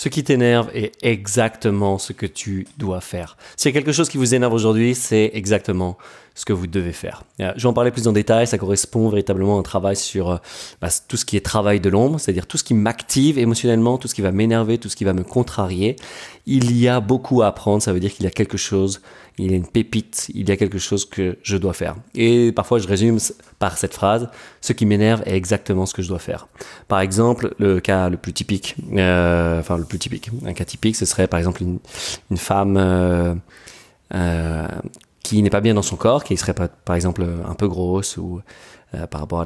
Ce qui t'énerve est exactement ce que tu dois faire. S'il y a quelque chose qui vous énerve aujourd'hui, c'est exactement ce que vous devez faire. Je vais en parler plus en détail, ça correspond véritablement à un travail sur tout ce qui est travail de l'ombre, c'est-à-dire tout ce qui m'active émotionnellement, tout ce qui va m'énerver, tout ce qui va me contrarier. Il y a beaucoup à apprendre, ça veut dire qu'il y a quelque chose, il y a une pépite, il y a quelque chose que je dois faire. Et parfois je résume par cette phrase, ce qui m'énerve est exactement ce que je dois faire. Par exemple, le cas le plus typique, un cas typique, ce serait par exemple une femme qui n'est pas bien dans son corps, qui serait par exemple un peu grosse ou par rapport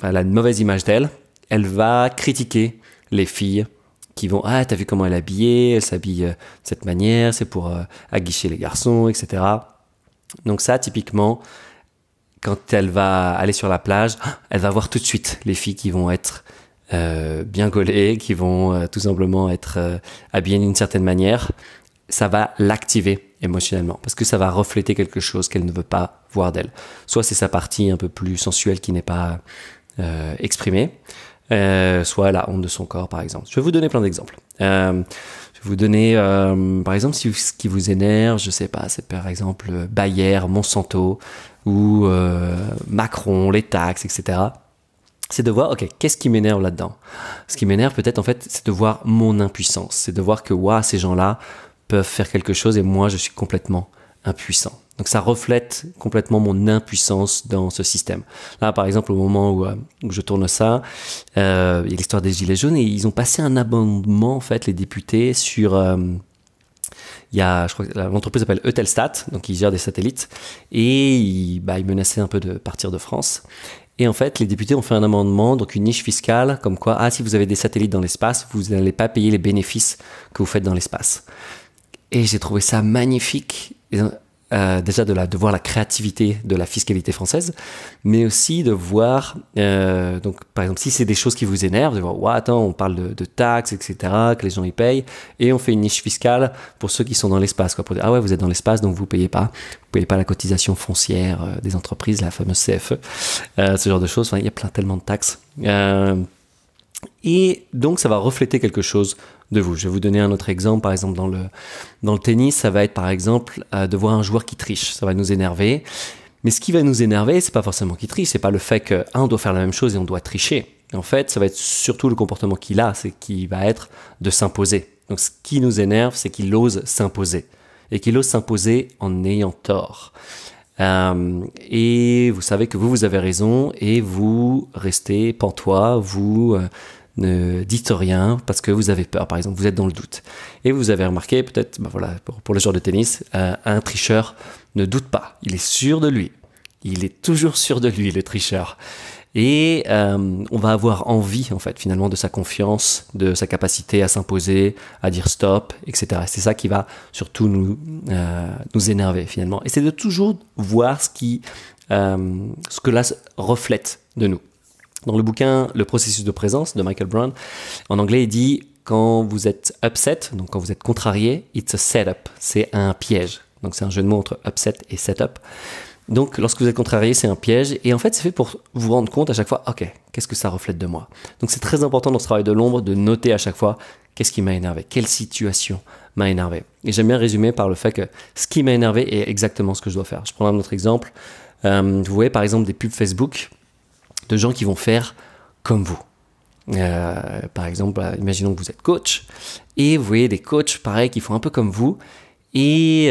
à une mauvaise image d'elle, elle va critiquer les filles qui vont « Ah, t'as vu comment elle est habillée, elle s'habille de cette manière, c'est pour aguicher les garçons, etc. » Donc ça, typiquement, quand elle va aller sur la plage, elle va voir tout de suite les filles qui vont être bien gaulées, qui vont tout simplement être habillées d'une certaine manière. Ça va l'activer émotionnellement parce que ça va refléter quelque chose qu'elle ne veut pas voir d'elle. Soit c'est sa partie un peu plus sensuelle qui n'est pas exprimée, soit la honte de son corps par exemple. Je vais vous donner plein d'exemples. Je vais vous donner par exemple si ce qui vous énerve, je sais pas, c'est par exemple Bayer, Monsanto ou Macron, les taxes, etc. C'est de voir, ok, qu'est-ce qui m'énerve là-dedans? Ce qui m'énerve peut-être en fait, c'est de voir mon impuissance. C'est de voir que ces gens-là peuvent faire quelque chose et moi je suis complètement impuissant. Donc ça reflète complètement mon impuissance dans ce système. Là par exemple au moment où je tourne ça, il y a l'histoire des Gilets jaunes et ils ont passé un amendement en fait les députés sur... je crois que l'entreprise s'appelle Eutelstat, donc ils gèrent des satellites et ils menaçaient un peu de partir de France. Et en fait, les députés ont fait un amendement, donc une niche fiscale, comme quoi, si vous avez des satellites dans l'espace, vous n'allez pas payer les bénéfices que vous faites dans l'espace. Et j'ai trouvé ça magnifique, déjà de voir la créativité de la fiscalité française, mais aussi de voir, donc par exemple, si c'est des choses qui vous énervent, de voir, attends, on parle de taxes, etc., que les gens y payent, et on fait une niche fiscale pour ceux qui sont dans l'espace, quoi, pour dire, vous êtes dans l'espace, donc vous payez pas la cotisation foncière des entreprises, la fameuse CFE, ce genre de choses. Enfin, il y a tellement de taxes. Et donc, ça va refléter quelque chose de vous. Je vais vous donner un autre exemple. Par exemple, dans le tennis, ça va être par exemple de voir un joueur qui triche. Ça va nous énerver. Mais ce qui va nous énerver, c'est pas forcément qu'il triche. C'est pas le fait qu'on doit faire la même chose et on doit tricher. En fait, ça va être surtout le comportement qu'il a. C'est qu'il va être de s'imposer. Donc, ce qui nous énerve, c'est qu'il ose s'imposer. Et qu'il ose s'imposer en ayant tort. Et vous savez que vous avez raison et vous restez pantois, vous ne dites rien parce que vous avez peur. Par exemple, vous êtes dans le doute. Et vous avez remarqué, peut-être, pour le joueur de tennis, un tricheur ne doute pas. Il est sûr de lui. Il est toujours sûr de lui, le tricheur. Et on va avoir envie, en fait, finalement, de sa confiance, de sa capacité à s'imposer, à dire stop, etc. C'est ça qui va surtout nous énerver, finalement. Et c'est de toujours voir ce que là reflète de nous. Dans le bouquin Le processus de présence de Michael Brown, en anglais, il dit quand vous êtes upset, donc quand vous êtes contrarié, it's a setup, c'est un piège. Donc c'est un jeu de mots entre upset et setup. Donc, lorsque vous êtes contrarié, c'est un piège. Et en fait, c'est fait pour vous rendre compte à chaque fois, ok, qu'est-ce que ça reflète de moi? Donc, c'est très important dans ce travail de l'ombre de noter à chaque fois qu'est-ce qui m'a énervé, quelle situation m'a énervé. Et j'aime bien résumer par le fait que ce qui m'a énervé est exactement ce que je dois faire. Je prends un autre exemple. Vous voyez par exemple des pubs Facebook de gens qui vont faire comme vous. Par exemple, imaginons que vous êtes coach et vous voyez des coachs pareil qui font un peu comme vous et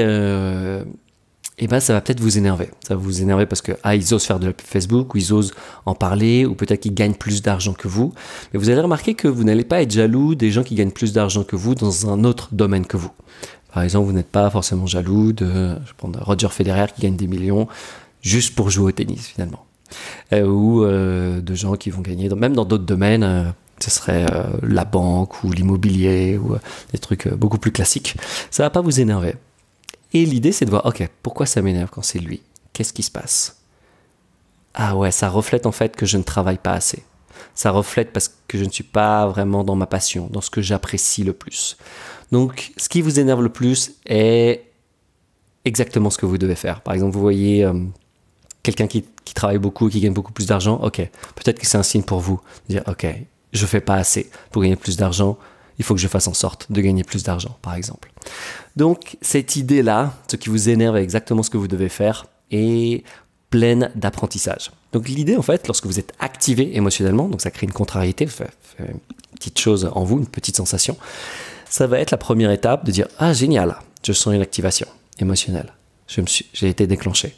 ça va peut-être vous énerver. Ça va vous énerver parce que ils osent faire de la pub Facebook ou ils osent en parler ou peut-être qu'ils gagnent plus d'argent que vous. Mais vous allez remarquer que vous n'allez pas être jaloux des gens qui gagnent plus d'argent que vous dans un autre domaine que vous. Par exemple, vous n'êtes pas forcément jaloux de Roger Federer qui gagne des millions juste pour jouer au tennis finalement. Ou de gens qui vont gagner, même dans d'autres domaines, ce serait la banque ou l'immobilier ou des trucs beaucoup plus classiques. Ça va pas vous énerver. Et l'idée, c'est de voir, ok, pourquoi ça m'énerve quand c'est lui? Qu'est-ce qui se passe? Ça reflète en fait que je ne travaille pas assez. Ça reflète parce que je ne suis pas vraiment dans ma passion, dans ce que j'apprécie le plus. Donc, ce qui vous énerve le plus est exactement ce que vous devez faire. Par exemple, vous voyez quelqu'un qui travaille beaucoup, qui gagne beaucoup plus d'argent, ok, peut-être que c'est un signe pour vous. De dire, ok, je fais pas assez pour gagner plus d'argent, il faut que je fasse en sorte de gagner plus d'argent, par exemple. Donc, cette idée-là, ce qui vous énerve est exactement ce que vous devez faire, est pleine d'apprentissage. Donc, l'idée, en fait, lorsque vous êtes activé émotionnellement, donc ça crée une contrariété, une petite chose en vous, une petite sensation, ça va être la première étape de dire « Ah, génial, je sens une activation émotionnelle. J'ai été déclenché.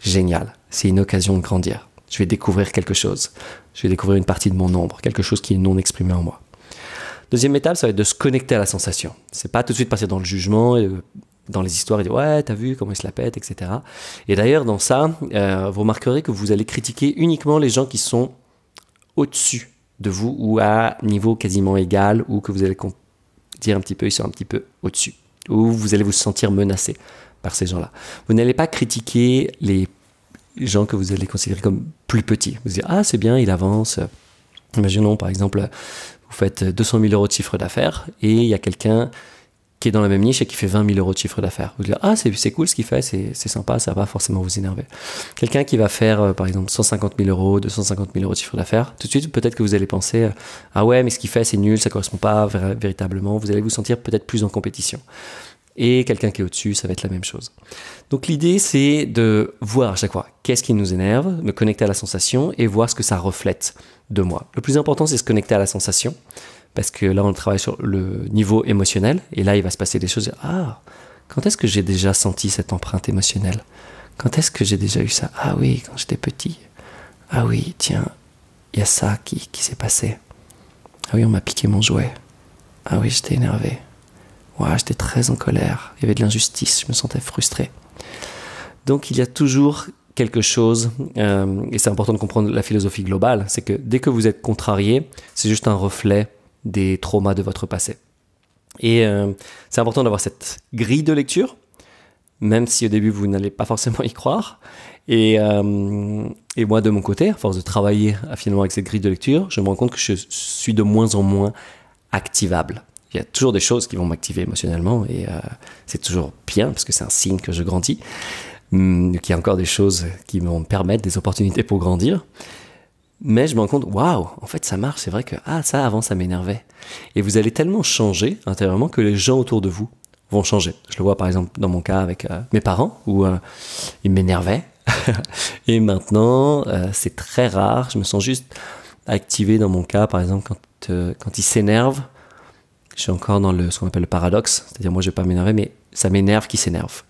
Génial, c'est une occasion de grandir. Je vais découvrir quelque chose. Je vais découvrir une partie de mon ombre, quelque chose qui est non exprimé en moi. » Deuxième étape, ça va être de se connecter à la sensation. C'est pas tout de suite passer dans le jugement, dans les histoires et dire « Ouais, t'as vu comment il se la pète, etc. » Et d'ailleurs, dans ça, vous remarquerez que vous allez critiquer uniquement les gens qui sont au-dessus de vous ou à niveau quasiment égal, ou que vous allez dire un petit peu, ils sont un petit peu au-dessus, ou vous allez vous sentir menacé par ces gens-là. Vous n'allez pas critiquer les gens que vous allez considérer comme plus petits. Vous dire « Ah, c'est bien, il avance. » Imaginons, par exemple, vous faites 200 000 euros de chiffre d'affaires et il y a quelqu'un qui est dans la même niche et qui fait 20 000 euros de chiffre d'affaires. Vous dites « Ah, c'est cool ce qu'il fait, c'est sympa, ça va pas forcément vous énerver. » Quelqu'un qui va faire, par exemple, 150 000 euros, 250 000 euros de chiffre d'affaires, tout de suite, peut-être que vous allez penser « Ah ouais, mais ce qu'il fait, c'est nul, ça correspond pas véritablement. » Vous allez vous sentir peut-être plus en compétition. Et quelqu'un qui est au-dessus, ça va être la même chose. Donc l'idée, c'est de voir à chaque fois qu'est-ce qui nous énerve, me connecter à la sensation et voir ce que ça reflète de moi. Le plus important, c'est se connecter à la sensation, parce que là, on travaille sur le niveau émotionnel, et là, il va se passer des choses. Ah, quand est-ce que j'ai déjà senti cette empreinte émotionnelle? Quand est-ce que j'ai déjà eu ça? Ah oui, quand j'étais petit. Ah oui, tiens, il y a ça qui s'est passé. Ah oui, on m'a piqué mon jouet. Ah oui, j'étais énervé. Ouais, j'étais très en colère. Il y avait de l'injustice, je me sentais frustré. Donc, il y a toujours quelque chose, et c'est important de comprendre la philosophie globale, c'est que dès que vous êtes contrarié, c'est juste un reflet des traumas de votre passé. Et c'est important d'avoir cette grille de lecture, même si au début vous n'allez pas forcément y croire. Et moi de mon côté, à force de travailler finalement avec cette grille de lecture, je me rends compte que je suis de moins en moins activable. Il y a toujours des choses qui vont m'activer émotionnellement et c'est toujours bien parce que c'est un signe que je grandis, qu'il y a encore des choses qui vont me permettre des opportunités pour grandir. Mais je me rends compte, waouh, en fait ça marche, c'est vrai que ça avant ça m'énervait. Et vous allez tellement changer intérieurement que les gens autour de vous vont changer. Je le vois par exemple dans mon cas avec mes parents où ils m'énervaient. Et maintenant c'est très rare, je me sens juste activé dans mon cas par exemple quand ils s'énervent. Je suis encore dans ce qu'on appelle le paradoxe, c'est-à-dire moi je vais pas m'énerver, mais ça m'énerve qu'ils s'énervent.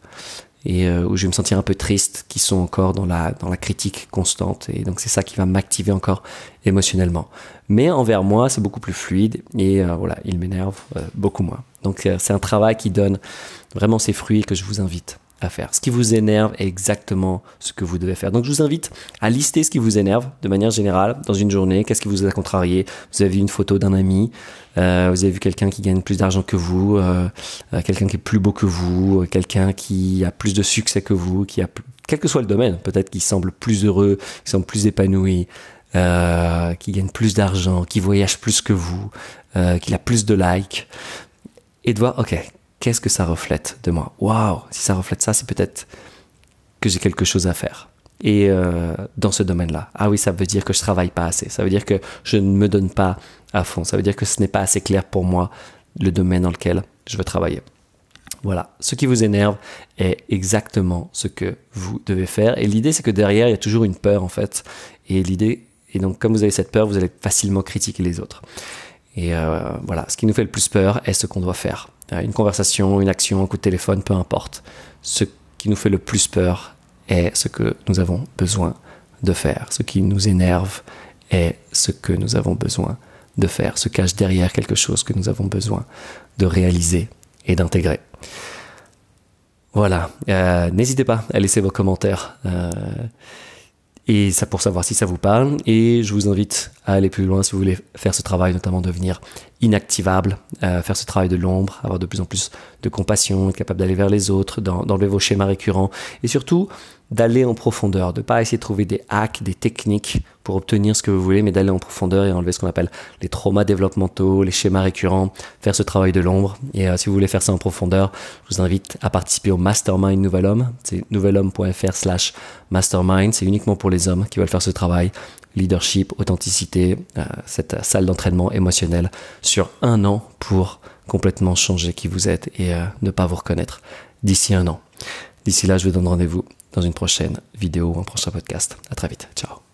Et où je vais me sentir un peu triste, qu'ils sont encore dans la critique constante. Et donc c'est ça qui va m'activer encore émotionnellement. Mais envers moi, c'est beaucoup plus fluide et voilà, il m'énerve beaucoup moins. Donc c'est un travail qui donne vraiment ses fruits et que je vous invite à faire. Ce qui vous énerve est exactement ce que vous devez faire. Donc je vous invite à lister ce qui vous énerve de manière générale dans une journée. Qu'est-ce qui vous a contrarié? Vous avez vu une photo d'un ami, vous avez vu quelqu'un qui gagne plus d'argent que vous, quelqu'un qui est plus beau que vous, quelqu'un qui a plus de succès que vous, quel que soit le domaine, peut-être qui semble plus heureux, qui semble plus épanoui, qui gagne plus d'argent, qui voyage plus que vous, qui a plus de likes. Et de voir, ok, qu'est-ce que ça reflète de moi? Waouh, si ça reflète ça, c'est peut-être que j'ai quelque chose à faire. Et dans ce domaine-là, ah oui, ça veut dire que je travaille pas assez. Ça veut dire que je ne me donne pas à fond. Ça veut dire que ce n'est pas assez clair pour moi le domaine dans lequel je veux travailler. Voilà, ce qui vous énerve est exactement ce que vous devez faire. Et l'idée, c'est que derrière, il y a toujours une peur en fait. Et donc, comme vous avez cette peur, vous allez facilement critiquer les autres. Et voilà, ce qui nous fait le plus peur est ce qu'on doit faire. Une conversation, une action, un coup de téléphone, peu importe. Ce qui nous fait le plus peur est ce que nous avons besoin de faire. Ce qui nous énerve est ce que nous avons besoin de faire. Se cache derrière quelque chose que nous avons besoin de réaliser et d'intégrer. Voilà, n'hésitez pas à laisser vos commentaires et ça pour savoir si ça vous parle. Et je vous invite à aller plus loin si vous voulez faire ce travail, notamment devenir inactivable, faire ce travail de l'ombre, avoir de plus en plus de compassion, être capable d'aller vers les autres, d'enlever vos schémas récurrents et surtout d'aller en profondeur, de ne pas essayer de trouver des hacks, des techniques pour obtenir ce que vous voulez, mais d'aller en profondeur et enlever ce qu'on appelle les traumas développementaux, les schémas récurrents, faire ce travail de l'ombre. Et si vous voulez faire ça en profondeur, je vous invite à participer au Mastermind Nouvel Homme. C'est nouvelhomme.fr/mastermind. C'est uniquement pour les hommes qui veulent faire ce travail leadership, authenticité, cette salle d'entraînement émotionnel sur 1 an pour complètement changer qui vous êtes et ne pas vous reconnaître d'ici 1 an. D'ici là, je vous donne rendez-vous dans une prochaine vidéo ou un prochain podcast. À très vite. Ciao.